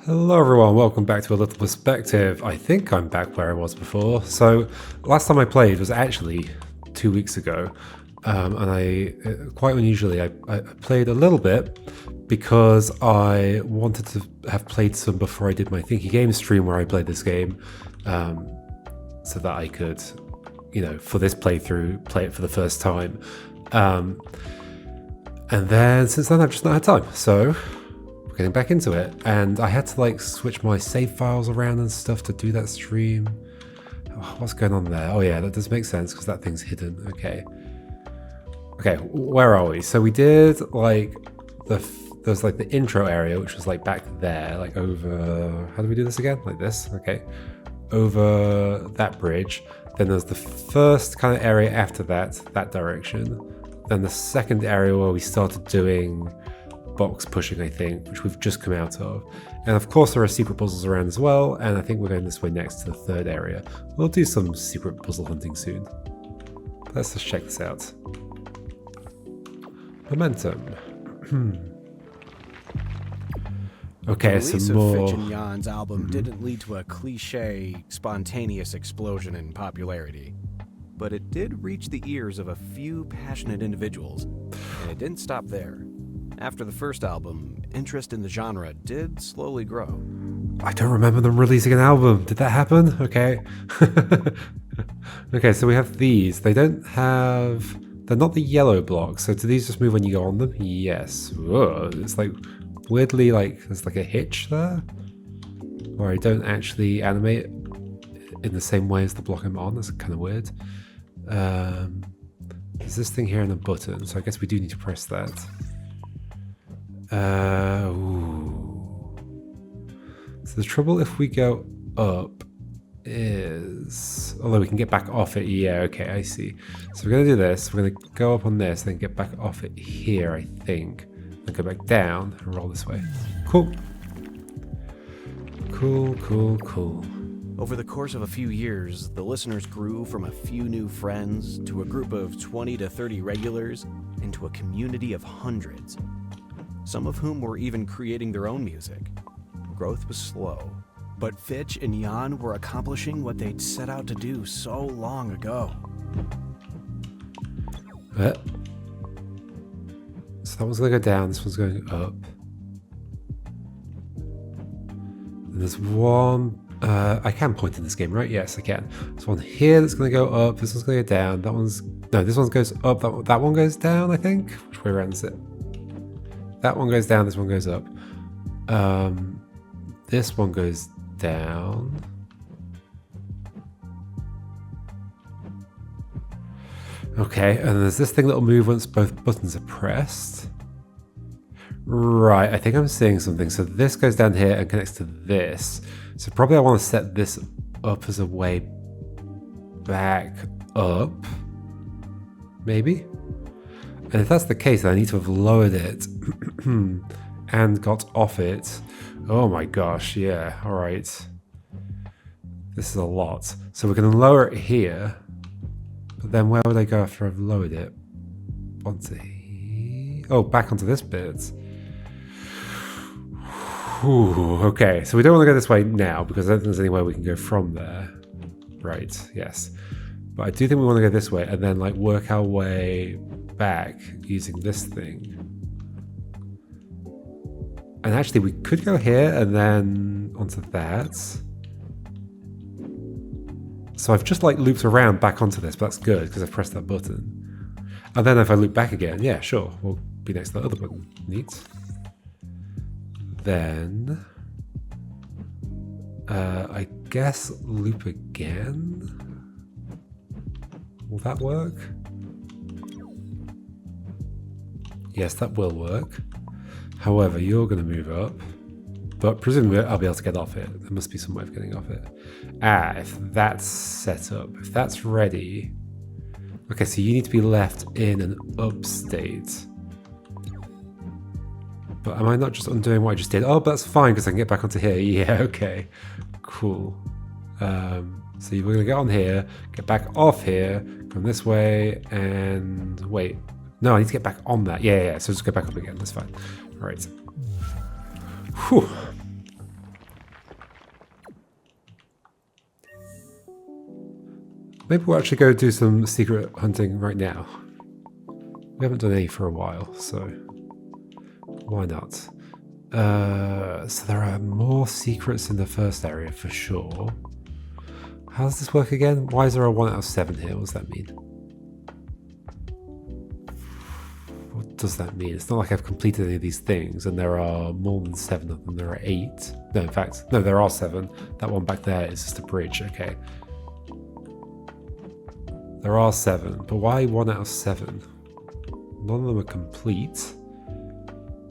Hello everyone, welcome back to A Little Perspective. I think I'm back where I was before. So, last time I played was actually 2 weeks ago. And quite unusually, I played a little bit because I wanted to have played some before I did my Thinky Games stream where I played this game. So that I could, for this playthrough, play it for the first time. And then since then I've just not had time. So, getting back into it, and I had to switch my save files around and stuff to do that stream. Oh, what's going on there? Oh yeah, that does make sense because that thing's hidden. Okay, where are we? So we did there's the intro area, which was back there, over, how do we do this again? Like this. Okay, over that bridge. Then there's the first kind of area after that direction. Then the second area where we started doing box pushing, I think, which we've just come out of. And of course there are secret puzzles around as well, and I think we're going this way next to the third area. We'll do some secret puzzle hunting soon. Let's just check this out. Momentum. Okay, the release some more. of Fitch and Jan's album didn't lead to a cliche, spontaneous explosion in popularity, but it did reach the ears of a few passionate individuals, and it didn't stop there. After the first album, interest in the genre did slowly grow. I don't remember them releasing an album. Did that happen? Okay. Okay, so we have these. They don't have... They're not the yellow blocks, so do these just move when you go on them? Yes. Whoa, it's weirdly there's a hitch there, where I don't actually animate in the same way as the block I'm on. That's kind of weird. There's this thing here and a button, so I guess we do need to press that. Ooh. So the trouble if we go up is, although we can get back off it, yeah, okay, I see. So we're gonna do this, we're gonna go up on this, then get back off it here, I think. Then go back down and roll this way. Cool. Cool. Over the course of a few years, the listeners grew from a few new friends to a group of 20 to 30 regulars into a community of hundreds, some of whom were even creating their own music. Growth was slow, but Fitch and Jan were accomplishing what they'd set out to do so long ago. So that one's going to go down, this one's going up. And there's one... I can point in this game, right? Yes, I can. There's one here that's going to go up, this one's going to go down, that one's... No, this one goes up, that one goes down, I think? Which way around is it? That one goes down, this one goes up. This one goes down. Okay, and there's this thing that'll move once both buttons are pressed. Right, I think I'm seeing something. So this goes down here and connects to this. So probably I want to set this up as a way back up. Maybe? And if that's the case, then I need to have lowered it and got off it. Oh my gosh, yeah, all right. This is a lot. So we're going to lower it here, but then where would I go after I've lowered it? Onto here. Oh, back onto this bit. Whew, okay, so we don't want to go this way now because I don't think there's any way we can go from there. Right, yes. But I do think we want to go this way and then work our way back using this thing. And actually we could go here and then onto that. So I've just looped around back onto this, but that's good because I've pressed that button. And then if I loop back again, yeah, sure, we'll be next to the other button. Neat. Then I guess loop again. Will that work? Yes, that will work. However, you're going to move up, but presumably I'll be able to get off it. There must be some way of getting off it. If that's set up, if that's ready. Okay, so you need to be left in an up state. But am I not just undoing what I just did? Oh, but that's fine because I can get back onto here. Yeah, okay. Cool. So we're going to get on here, get back off here, come this way, and wait. No, I need to get back on that. Yeah, so just go back up again. That's fine. All right. Whew. Maybe we'll actually go do some secret hunting right now. We haven't done any for a while, so why not? So there are more secrets in the first area for sure. How does this work again? Why is there a 1 out of 7 here? What does that mean? What does that mean? It's not like I've completed any of these things and there are more than 7 of them. There are 8. No, in fact, no, there are 7. That one back there is just a bridge. Okay. There are 7, but why 1 out of 7? None of them are complete.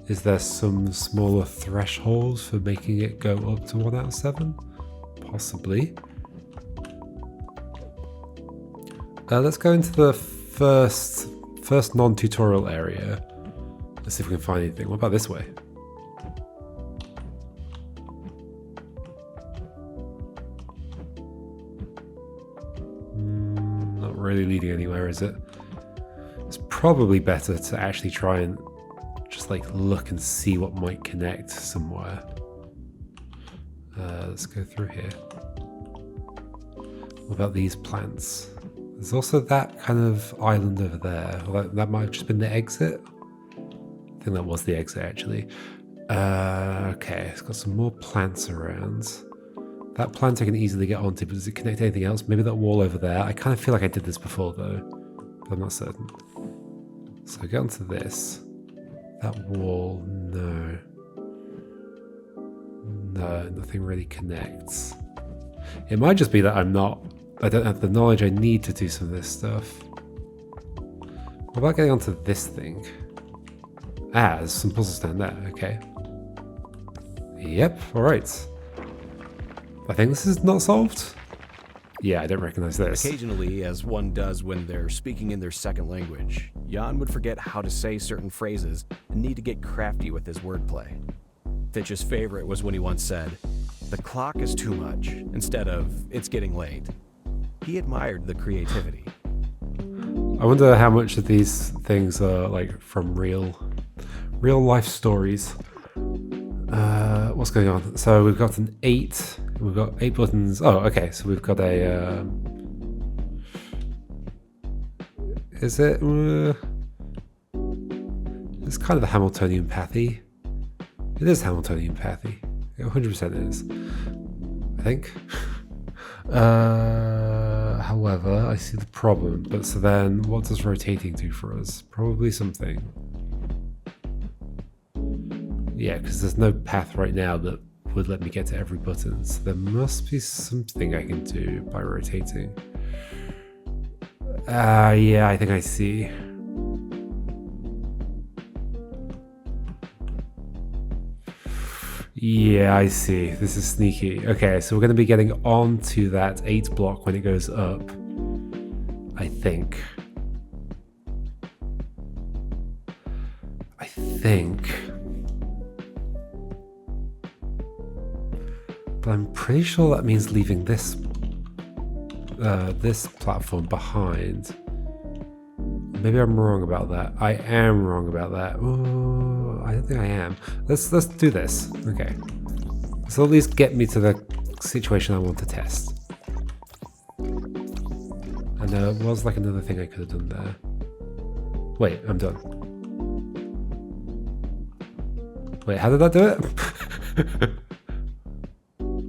Is there some smaller thresholds for making it go up to 1 out of 7? Possibly. Let's go into the first non-tutorial area. Let's see if we can find anything. What about this way? Not really leading anywhere, is it? It's probably better to actually try and just like look and see what might connect somewhere. Let's go through here. What about these plants? There's also that kind of island over there. Well, that might have just been the exit. I think that was the exit actually. Okay, it's got some more plants around. That plant I can easily get onto, but does it connect to anything else? Maybe that wall over there. I kind of feel like I did this before though, but I'm not certain. So get onto this. That wall, no. No, nothing really connects. It might just be that I don't have the knowledge I need to do some of this stuff. What about getting onto this thing? Ah, there's some puzzles down there, okay. Yep, alright. I think this is not solved. Yeah, I don't recognize this. Occasionally, as one does when they're speaking in their second language, Jan would forget how to say certain phrases and need to get crafty with his wordplay. Fitch's favorite was when he once said, "The clock is too much," instead of, "It's getting late." He admired the creativity. I wonder how much of these things are like from real life stories. What's going on? So we've got an 8. We've got 8 buttons. Oh, okay. So we've got a. Is it? It's kind of the Hamiltonian pathy. It is Hamiltonian pathy. It 100% is. I think. However, I see the problem. But so then, what does rotating do for us? Probably something. Yeah, because there's no path right now that would let me get to every button. So there must be something I can do by rotating. Yeah, I think I see. Yeah, I see. This is sneaky. Okay, so we're going to be getting onto that 8 block when it goes up. I think. But I'm pretty sure that means leaving this this platform behind. Maybe I'm wrong about that. I am wrong about that. Oh, I don't think I am. Let's do this. Okay. So at least get me to the situation I want to test. And there was like another thing I could have done there. Wait, I'm done. Wait, how did that do it?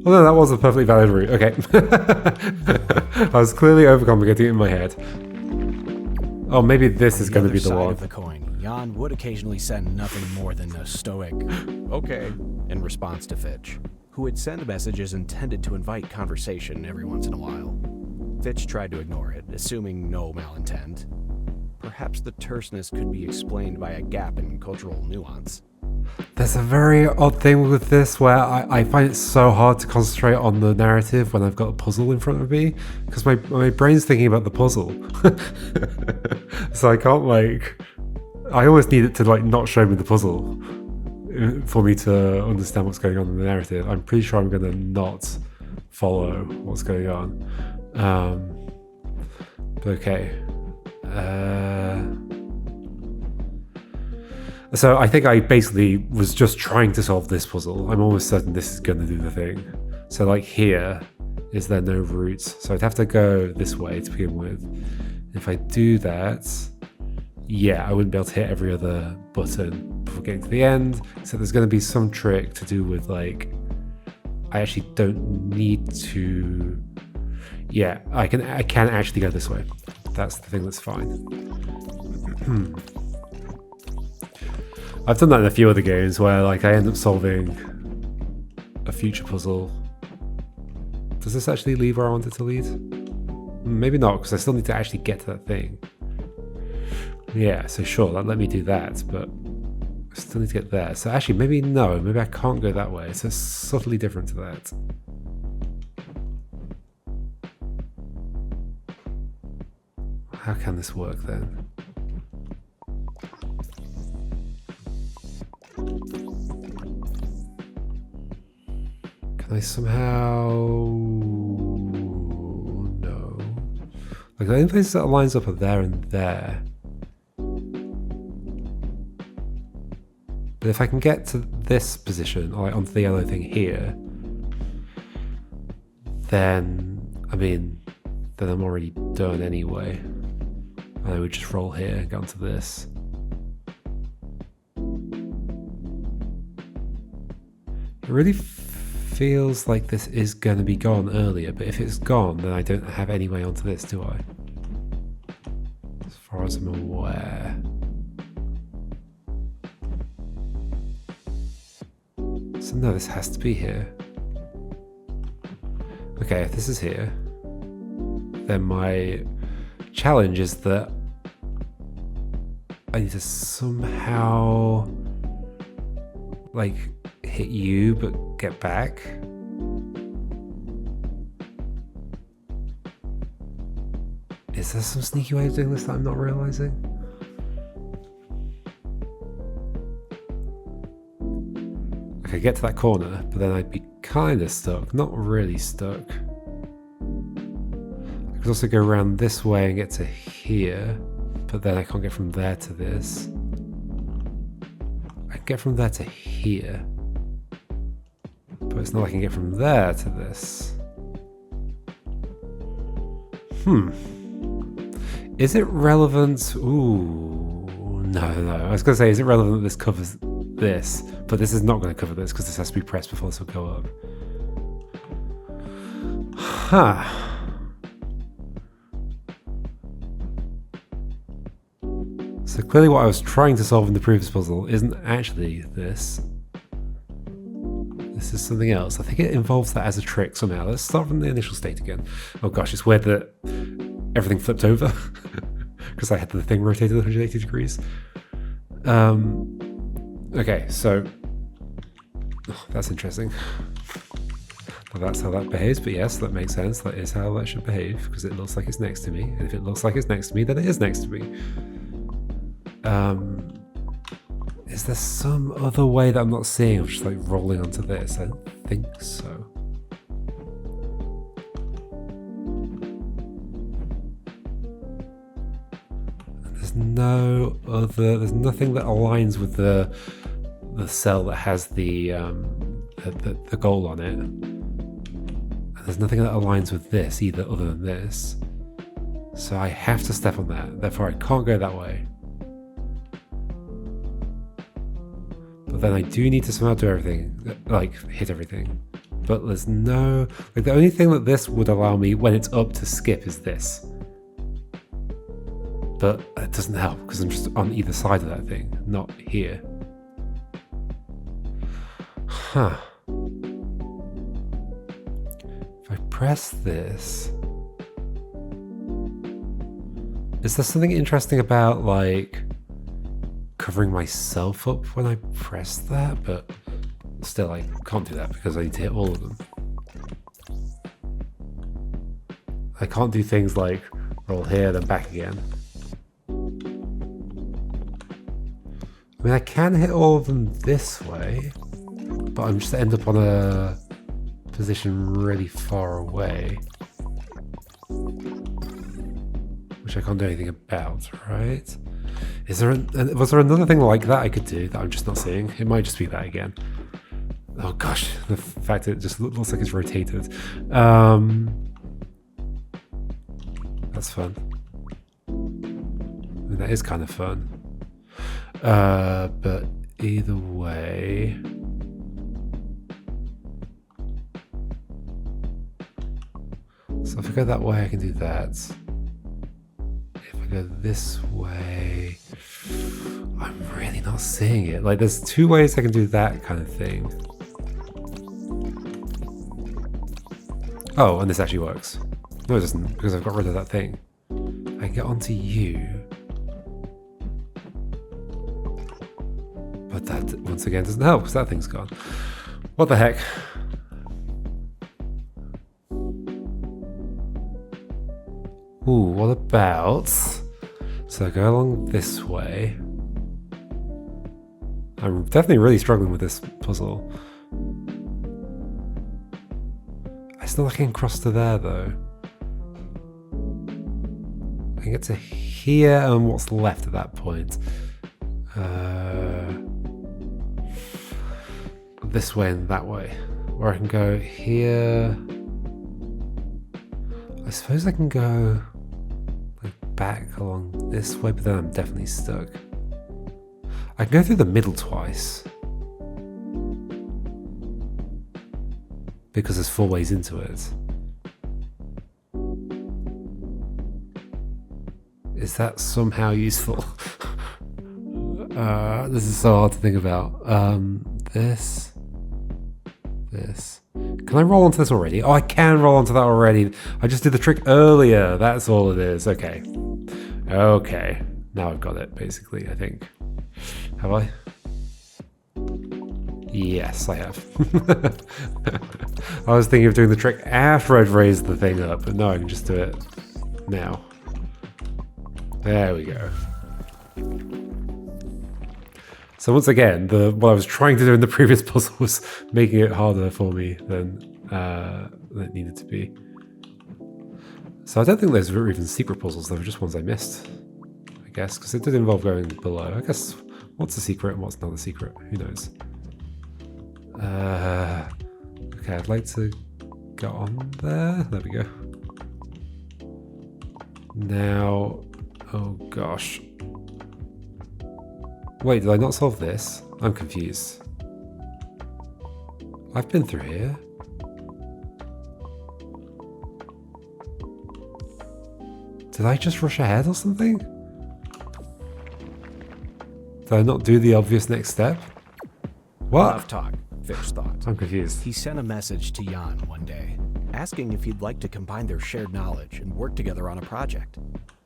Oh no, that was a perfectly valid route. Okay. I was clearly overcomplicating it in my head. Oh, maybe this is going to be the one. Of the coin, Jan would occasionally send nothing more than a stoic "okay" in response to Fitch, who would send messages intended to invite conversation every once in a while. Fitch tried to ignore it, assuming no malintent. Perhaps the terseness could be explained by a gap in cultural nuance. There's a very odd thing with this where I find it so hard to concentrate on the narrative when I've got a puzzle in front of me, because my brain's thinking about the puzzle. So I can't I always need it to not show me the puzzle for me to understand what's going on in the narrative. I'm pretty sure I'm going to not follow what's going on. But okay. So I think I basically was just trying to solve this puzzle. I'm almost certain this is going to do the thing. So here, is there no routes. So I'd have to go this way to begin with. If I do that, yeah, I wouldn't be able to hit every other button before getting to the end. So there's going to be some trick to do with like, I actually don't need to. Yeah, I can actually go this way. That's the thing that's fine. I've done that in a few other games where like I end up solving a future puzzle. Does this actually lead where I want it to lead? Maybe not, because I still need to actually get to that thing. Yeah, so sure, let me do that, but I still need to get there. So actually, maybe no, maybe I can't go that way. So it's subtly different to that. How can this work then? Can I somehow... No. Like the only places that lines up are there and there. But if I can get to this position, or like onto the yellow thing here, then, I mean, then I'm already done anyway. And I would just roll here and get onto this. It really feels like this is going to be gone earlier, but if it's gone, then I don't have any way onto this, do I? As far as I'm aware. So no, this has to be here. Okay, if this is here, then my challenge is that I need to somehow like hit you but get back. Is there some sneaky way of doing this that I'm not realizing? I could get to that corner, but then I'd be kind of stuck, not really stuck. I could also go around this way and get to here, but then I can't get from there to this. I can get from there to here, but it's not like I can get from there to this. Is it relevant? Ooh, no. I was going to say, is it relevant that this covers this? But this is not going to cover this because this has to be pressed before this will go up. Huh. So clearly what I was trying to solve in the previous puzzle isn't actually this. This is something else. I think it involves that as a trick somehow. Let's start from the initial state again. Oh gosh, it's weird that everything flipped over because I had the thing rotated 180 degrees. Okay, so that's interesting. Well, that's how that behaves, but yes, that makes sense. That is how that should behave because it looks like it's next to me. And if it looks like it's next to me, then it is next to me. Is there some other way that I'm not seeing of just like rolling onto this? I don't think so. There's no other, there's nothing that aligns with the cell that has the goal on it. And there's nothing that aligns with this either other than this. So I have to step on that, therefore I can't go that way. But then I do need to somehow do everything, like hit everything. But there's no, like the only thing that this would allow me when it's up to skip is this. But it doesn't help because I'm just on either side of that thing, not here. Huh. If I press this, is there something interesting about like covering myself up when I press that? But still, I can't do that because I need to hit all of them. I can't do things like roll here then back again. I mean, I can hit all of them this way, but I'm just end up on a position really far away, which I can't do anything about, right? Was there another thing like that I could do that I'm just not seeing? It might just be that again. Oh gosh, the fact that it just looks like it's rotated. That's fun. I mean, that is kind of fun. But either way... So if I go that way, I can do that. If I go this way... I'm really not seeing it. Like, there's two ways I can do that kind of thing. Oh, and this actually works. No, it doesn't, because I've got rid of that thing. I can get onto you. But that, once again, doesn't help, because that thing's gone. What the heck? Ooh, what about... So I go along this way. I'm definitely really struggling with this puzzle. It's not like I can cross to there, though. I can get to here, and what's left at that point? This way and that way. Or I can go here. I suppose I can go like back along this way, but then I'm definitely stuck. I can go through the middle twice. Because there's 4 ways into it. Is that somehow useful? This is so hard to think about. This. Can I roll onto this already? Oh, I can roll onto that already. I just did the trick earlier. That's all it is. Okay. Okay. Now I've got it, basically, I think. Have I? Yes, I have. I was thinking of doing the trick after I'd raised the thing up, but no, I can just do it now. There we go. So once again, what I was trying to do in the previous puzzle was making it harder for me than it needed to be. So I don't think those were even secret puzzles, they were just ones I missed, I guess, because it did involve going below. I guess, what's a secret and what's not a secret? Who knows? Okay, I'd like to get on there. There we go. Now, oh gosh. Wait, did I not solve this? I'm confused. I've been through here. Did I just rush ahead or something? Did I not do the obvious next step? What? Enough talk. Fierce thought. I'm confused. He sent a message to Jan one day, asking if he'd like to combine their shared knowledge and work together on a project.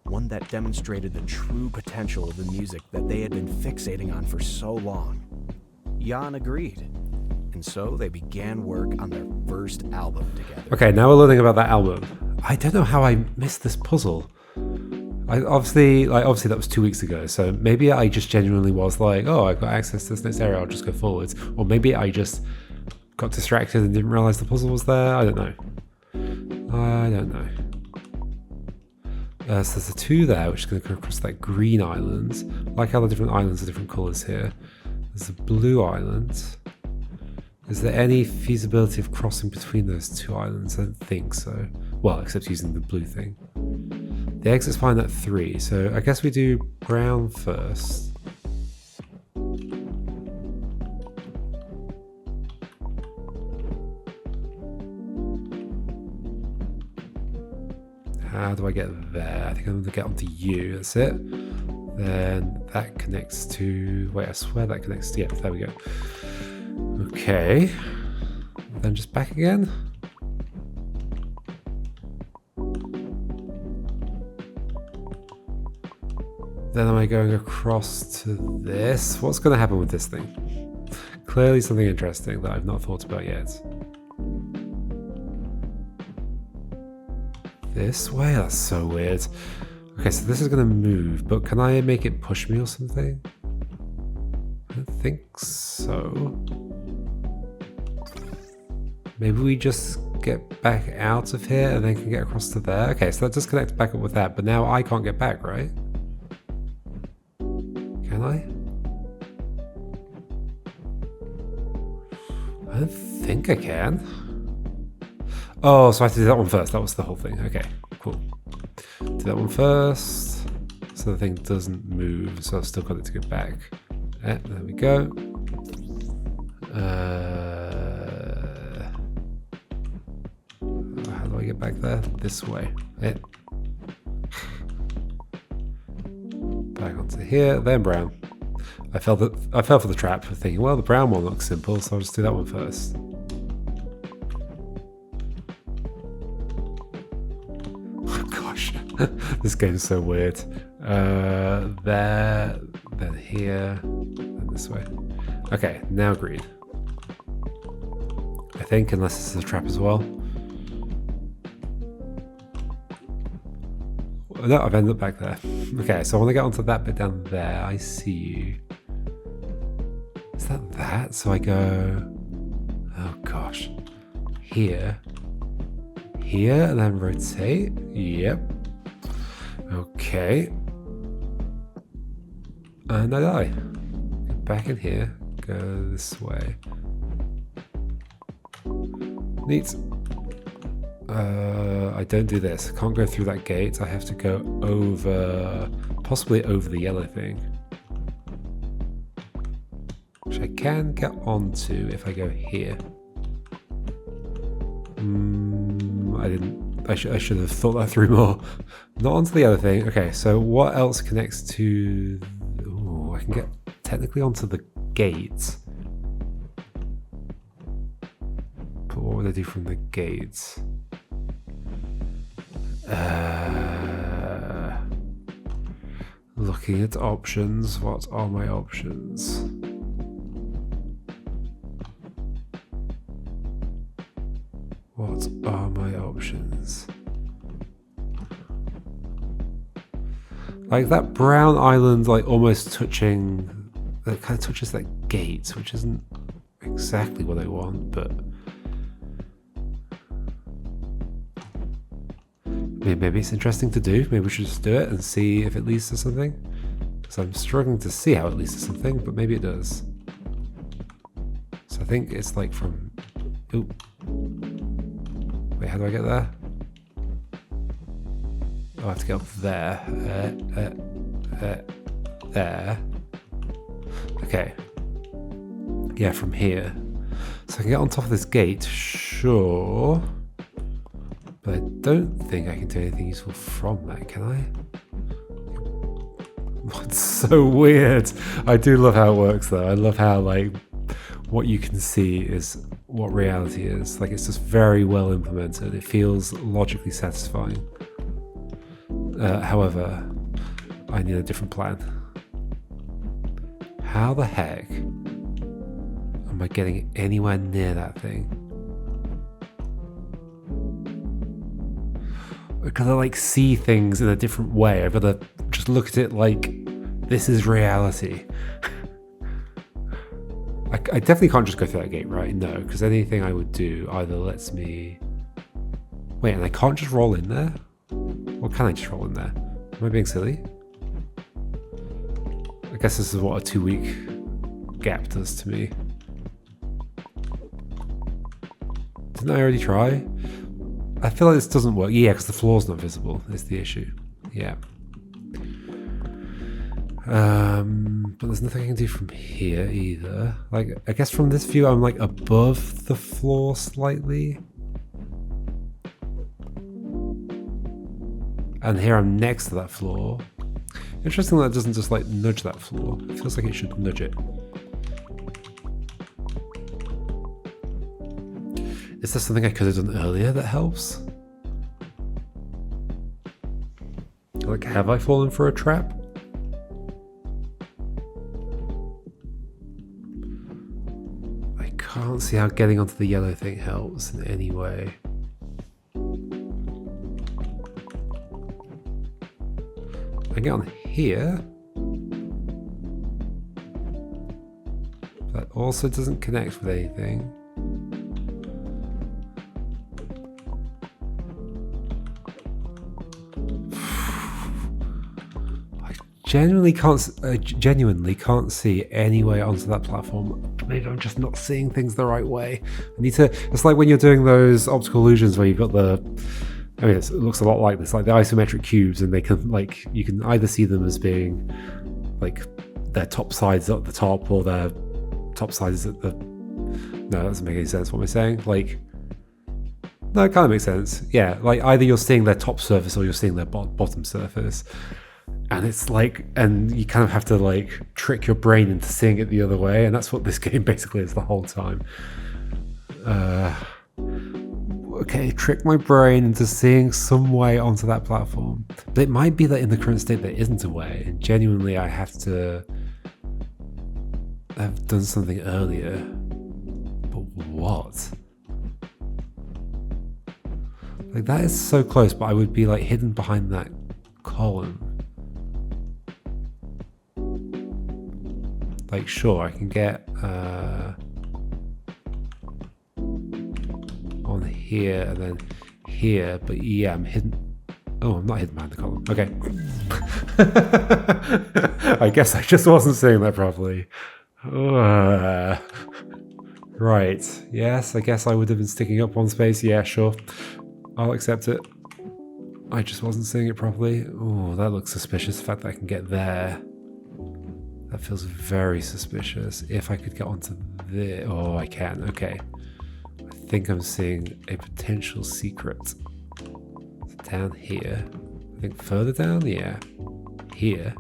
One that demonstrated the true potential of the music that they had been fixating on for so long. Jan agreed, and so they began work on their first album together. Okay, now we're learning about that album. I don't know how I missed this puzzle. Obviously that was 2 weeks ago, so maybe I just genuinely was like, oh, I've got access to this next area, I'll just go forwards. Or maybe I just got distracted and didn't realize the puzzle was there. I don't know. So there's a 2 there, which is going to go across that green island. I like how the different islands are different colours here. There's a blue island. Is there any feasibility of crossing between those 2 islands? I don't think so. Well, except using the blue thing. The exit's fine at 3, so I guess we do brown first. How do I get there? I think I'm going to get onto you, that's it. Then that connects to... Wait, I swear that connects to... Yeah, there we go. Okay. Then just back again. Then am I going across to this? What's going to happen with this thing? Clearly something interesting that I've not thought about yet. This way? That's so weird. Okay, so this is going to move, but can I make it push me or something? I don't think so. Maybe we just get back out of here and then can get across to there. Okay, so that does connect back up with that, but now I can't get back, right? Can I? I don't think I can. Oh, so I have to do that one first. That was the whole thing. Okay, cool. Do that one first. So the thing doesn't move. So I've still got it to go back. There we go. How do I get back there? This way. Back onto here, then brown. I fell for the trap of thinking, well, the brown one looks simple, so I'll just do that one first. Oh gosh, this game's so weird. There, then here, and this way. Okay, now green. I think, unless this is a trap as well. No, I've ended up back there. Okay, so I want to get onto that bit down there. I see you. Is that? So I go... Oh gosh. Here. Here, and then rotate. Yep. Okay. And I die. Get back in here. Go this way. Neat. I don't do this. I can't go through that gate. I have to go over, possibly over the yellow thing, which I can get onto if I go here. I should have thought that through more. Not onto the other thing. Okay, so what else connects to? Ooh, I can get technically onto the gate. But what would I do from the gates? Looking at options. What are my options? What are my options? Like that brown island, like almost touching, that kind of touches that gate, which isn't exactly what I want, but maybe it's interesting to do. Maybe we should just do it and see if it leads to something. Because I'm struggling to see how it leads to something, but maybe it does. So I think it's like from... Ooh. Wait, how do I get there? Oh, I have to get up there. There. Okay. Yeah, from here. So I can get on top of this gate, sure. But I don't think I can do anything useful from that, can I? It's so weird. I do love how it works, though. I love how, like, what you can see is what reality is. Like, it's just very well implemented. It feels logically satisfying. However, I need a different plan. How the heck am I getting anywhere near that thing? Because I like see things in a different way. I've got to just look at it like this is reality. I definitely can't just go through that gate, right? No, because anything I would do either lets me... Wait, and I can't just roll in there? Or can I just roll in there? Am I being silly? I guess this is what a 2-week gap does to me. Didn't I already try? I feel like this doesn't work. Yeah, because the floor's not visible is the issue. Yeah. But there's nothing I can do from here either. Like, I guess from this view, I'm like above the floor slightly. And here I'm next to that floor. Interesting that it doesn't just like nudge that floor. It feels like it should nudge it. Is there something I could have done earlier that helps? Like, have I fallen for a trap? I can't see how getting onto the yellow thing helps in any way. I get on here. That also doesn't connect with anything. I genuinely can't see any way onto that platform maybe I'm just not seeing things the right way. I need to. It's like when you're doing those optical illusions where you've got the. I mean, it looks a lot like this, like the isometric cubes, and they can like you can either see them as being like their top sides at the top or their top sides at the. No, that doesn't make any sense. What am I saying? Like. No, it kind of makes sense. Yeah, like either you're seeing their top surface or you're seeing their bottom surface. And it's like, and you kind of have to like trick your brain into seeing it the other way. And that's what this game basically is the whole time. Okay, trick my brain into seeing some way onto that platform. But it might be that in the current state there isn't a way. And genuinely I have to have done something earlier. But what? Like that is so close, but I would be like hidden behind that column. Like sure, I can get on here and then here, but yeah, I'm hidden. Oh, I'm not hidden behind the column. Okay. I guess I just wasn't seeing that properly. Right. Yes, I guess I would have been sticking up one space. Yeah, sure. I'll accept it. I just wasn't seeing it properly. Oh, that looks suspicious. The fact that I can get there. That feels very suspicious. If I could get onto there. Oh, I can. Okay. I think I'm seeing a potential secret. It's down here. I think further down? Yeah. Here.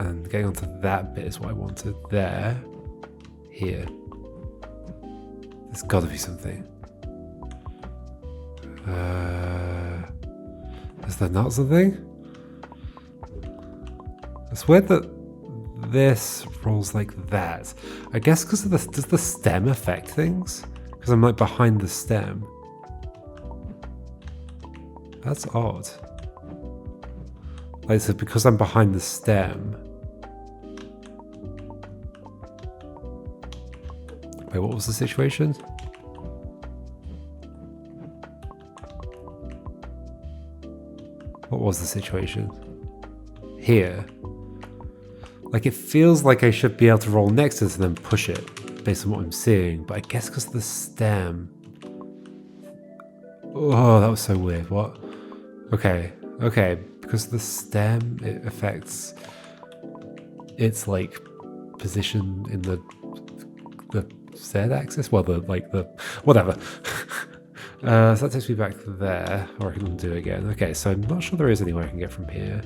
And getting onto that bit is what I wanted. There. Here. There's got to be something. Is there not something? It's weird that this rolls like that. I guess because of this, does the stem affect things? Because I'm like behind the stem. That's odd. Like, so because I'm behind the stem. Wait, what was the situation? What was the situation? Here. Like, it feels like I should be able to roll next to this and then push it, based on what I'm seeing. But I guess because of the stem... Oh, that was so weird. What? Okay. Okay. Because the stem, it affects its, like, position in the Z-axis? Well, whatever. So that takes me back there, or I can do it again. Okay, so I'm not sure there is anywhere I can get from here.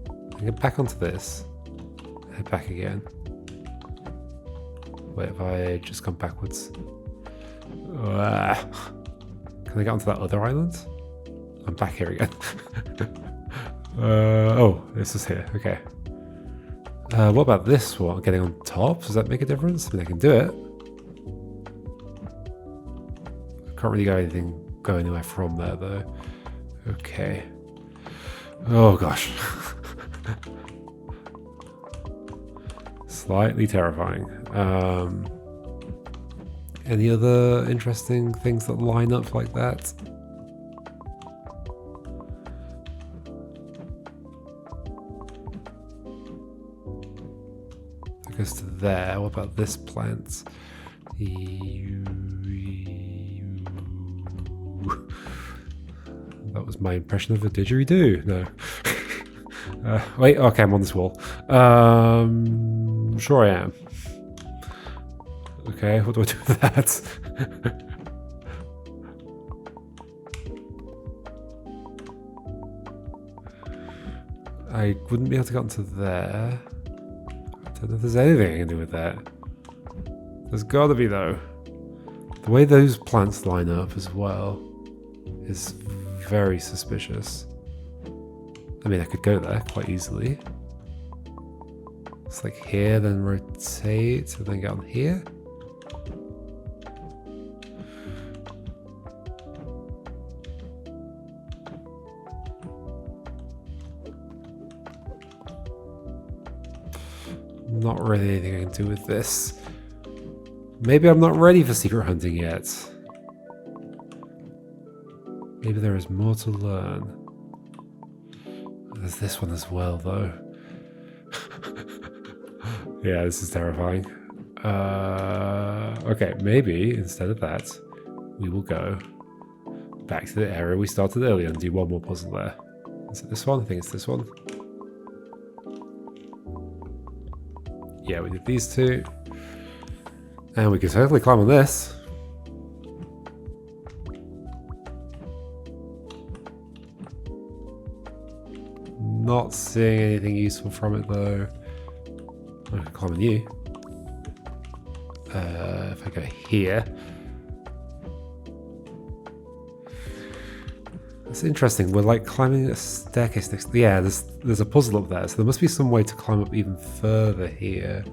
I can get back onto this. Head back again. Wait, have I just gone backwards? Can I get onto that other island? I'm back here again. Oh, this is here. Okay. What about this one? Getting on top? Does that make a difference? I mean, I can do it. I can't really go anywhere from there, though. Okay. Oh, gosh. Slightly terrifying. Any other interesting things that line up like that? That goes to there. What about this plant? That was my impression of a didgeridoo. No. Wait, okay, I'm on this wall. Sure I am. Okay, what do I do with that? I wouldn't be able to get onto there. I don't know if there's anything I can do with that. There's gotta be, though. The way those plants line up as well is very suspicious. I mean, I could go there quite easily. It's like here, then rotate, and then get on here. Not really anything I can do with this. Maybe I'm not ready for secret hunting yet. Maybe there is more to learn. There's this one as well, though. Yeah, this is terrifying. Okay, maybe instead of that, we will go back to the area we started earlier and do one more puzzle there. Is it this one? I think it's this one. Yeah, we did these two. And we can totally climb on this. Not seeing anything useful from it though. I can climb on you. If I go here. It's interesting, we're like climbing a staircase next. Yeah, there's a puzzle up there, so there must be some way to climb up even further here.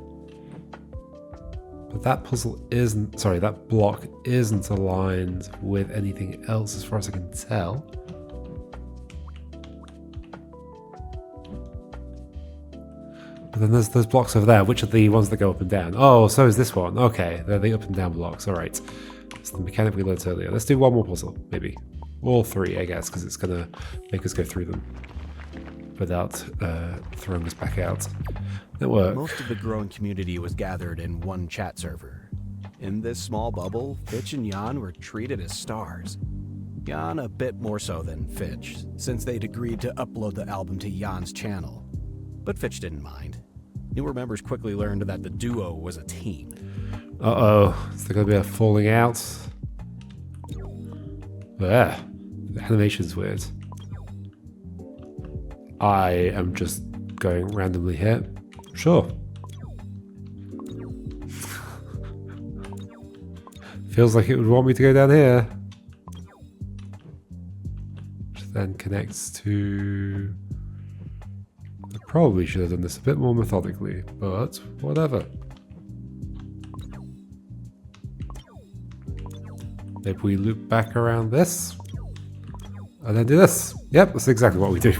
But that puzzle isn't, sorry, that block isn't aligned with anything else as far as I can tell. But then there's those blocks over there, which are the ones that go up and down. Oh, so is this one. Okay, they're the up and down blocks, alright. It's the mechanic we learned earlier. Let's do one more puzzle, maybe. All three, I guess, because it's going to make us go through them without throwing us back out. It worked. Most of the growing community was gathered in one chat server. In this small bubble, Fitch and Jan were treated as stars. Jan a bit more so than Fitch, since they'd agreed to upload the album to Jan's channel. But Fitch didn't mind. Newer members quickly learned that the duo was a team. Uh-oh, is there going to be a falling out? Yeah, the animation's weird. I am just going randomly here. Sure. Feels like it would want me to go down here. Which then connects to... I probably should have done this a bit more methodically, but whatever. Maybe we loop back around this and then do this. Yep, that's exactly what we do.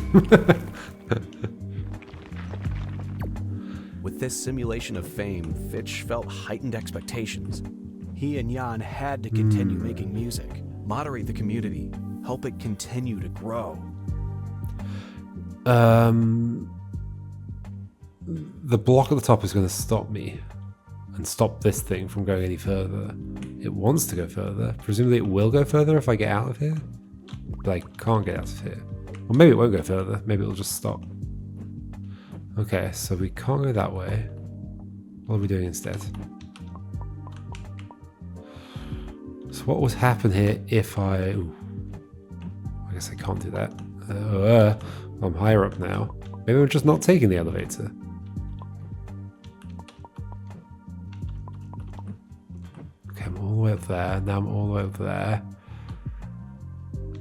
With this simulation of fame, Fitch felt heightened expectations. He and Jan had to continue making music, moderate the community, help it continue to grow. The block at the top is going to stop me and stop this thing from going any further. It wants to go further. Presumably it will go further if I get out of here. But I can't get out of here. Or maybe it won't go further. Maybe it'll just stop. Okay, so we can't go that way. What are we doing instead? So what would happen here if I... Ooh, I guess I can't do that. I'm higher up now. Maybe I'm just not taking the elevator. I'm all the way up there. Now I'm all the way up there.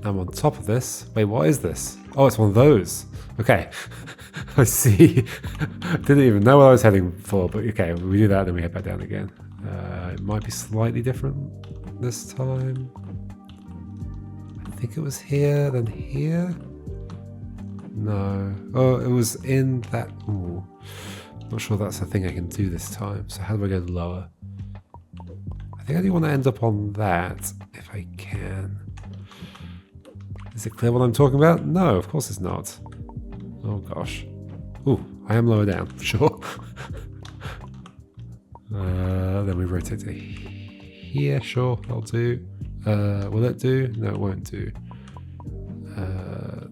Now I'm on top of this. Wait, what is this? Oh, it's one of those. Okay. I see. Didn't even know what I was heading for, but okay, we do that, then we head back down again. It might be slightly different this time. I think it was here, then here? No. Oh, it was in that... Ooh. Not sure that's the thing I can do this time. So how do I go lower? I think I do want to end up on that, if I can. Is it clear what I'm talking about? No, of course it's not. Oh gosh. Ooh, I am lower down, for sure. Then we rotate to here, sure, that'll do. Will it do? No, it won't do.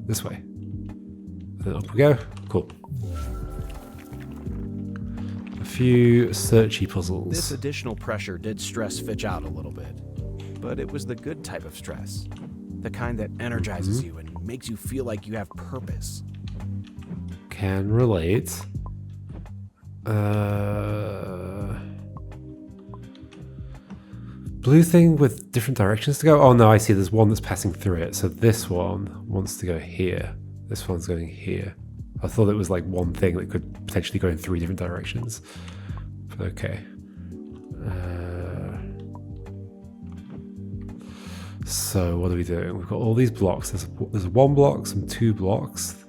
This way. And then up we go. Cool. A few searchy puzzles. This additional pressure did stress Fitch out a little bit, but it was the good type of stress. The kind that energizes you and makes you feel like you have purpose. Can relate. Blue thing with different directions to go? Oh no, I see there's one that's passing through it. So this one wants to go here. This one's going here. I thought it was like one thing that could potentially go in 3 different directions. But okay. So what are we doing? We've got all these blocks. There's 1 block, some 2 blocks.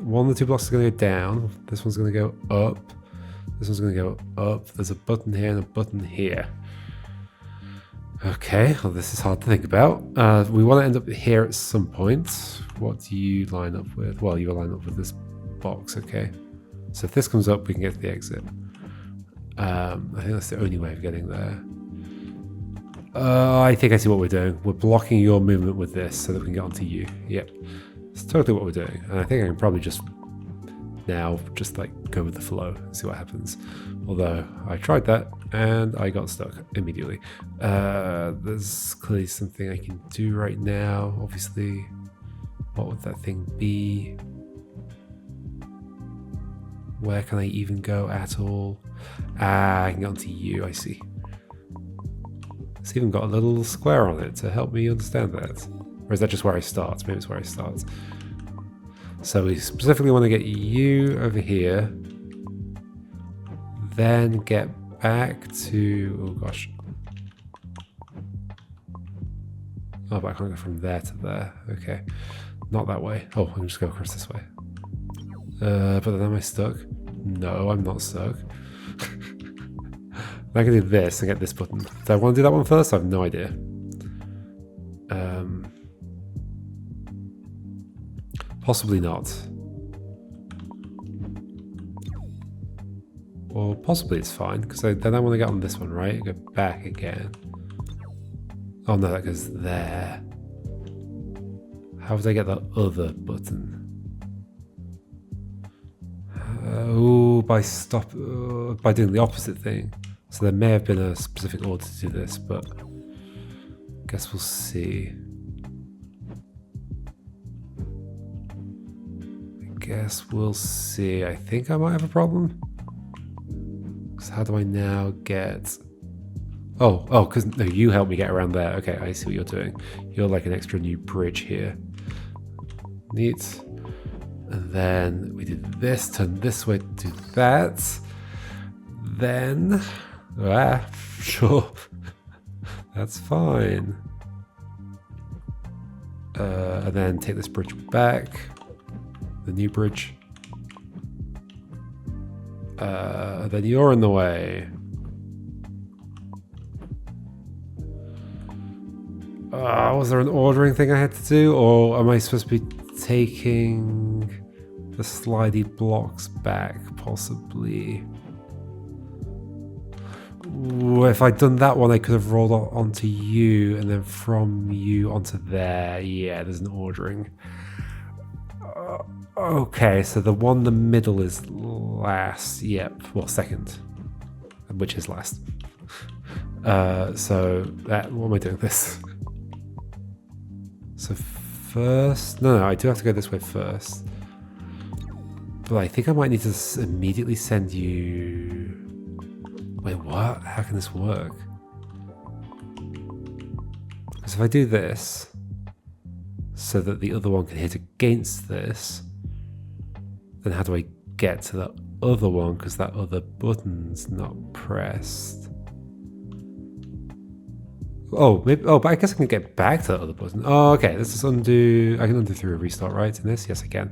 One of the 2 blocks is going to go down. This one's going to go up. This one's going to go up. There's a button here and a button here. Okay, well, this is hard to think about. We want to end up here at some point. What do you line up with? Well, you line up with this box, okay. So if this comes up, we can get to the exit. I think that's the only way of getting there. I think I see what we're doing. We're blocking your movement with this so that we can get onto you. Yep. That's totally what we're doing. And I think I can probably just like go with the flow and see what happens. Although I tried that and I got stuck immediately. There's clearly something I can do right now. Obviously, what would that thing be? Where can I even go at all? I can get onto you, I see. It's even got a little square on it to help me understand that. Or is that just where I start? Maybe it's where I start. So we specifically want to get you over here. Then get back to... Oh gosh. Oh, but I can't go from there to there. Okay. Not that way. Oh, I can just go across this way. But then am I stuck? No, I'm not stuck. I can do this and get this button. Do I want to do that one first? I have no idea. Possibly not. Or possibly it's fine, because then I want to get on this one, right? Go back again. Oh no, that goes there. How would I get the other button? By doing the opposite thing. So there may have been a specific order to do this, but I guess we'll see. I think I might have a problem. So how do I now get... Oh, because no, you helped me get around there. Okay, I see what you're doing. You're like an extra new bridge here. Neat. And then we did this, turn this way to do that. Then... sure. That's fine. And then take this bridge back. The new bridge. Then you're in the way. Was there an ordering thing I had to do? Or am I supposed to be taking the slidey blocks back, possibly? Ooh, if I'd done that one, I could have rolled onto you, and then from you onto there. Yeah, there's an ordering. Okay, so the one in the middle is last. Yep, well, second, which is last. So that, what am I doing this? So first, no, I do have to go this way first. But I think I might need to immediately send you... Wait, what? How can this work? Because if I do this, so that the other one can hit against this, then how do I get to the other one? Because that other button's not pressed. Oh, maybe. Oh, but I guess I can get back to that other button. Oh, okay. Let's just undo. I can undo through a restart, right? In this, yes, I can.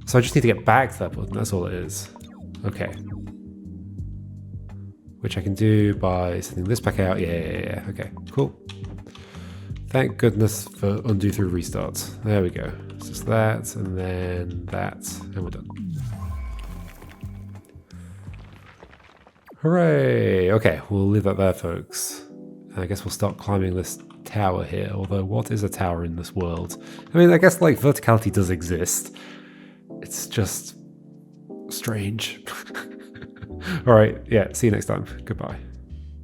So I just need to get back to that button. That's all it is. Okay. Which I can do by sending this back out. Yeah. Okay, cool. Thank goodness for undo through restart. There we go. It's just that, and then that, and we're done. Hooray! Okay, we'll leave that there, folks. And I guess we'll start climbing this tower here. Although, what is a tower in this world? I mean, I guess, like, verticality does exist. It's just strange. Alright, yeah, see you next time. Goodbye.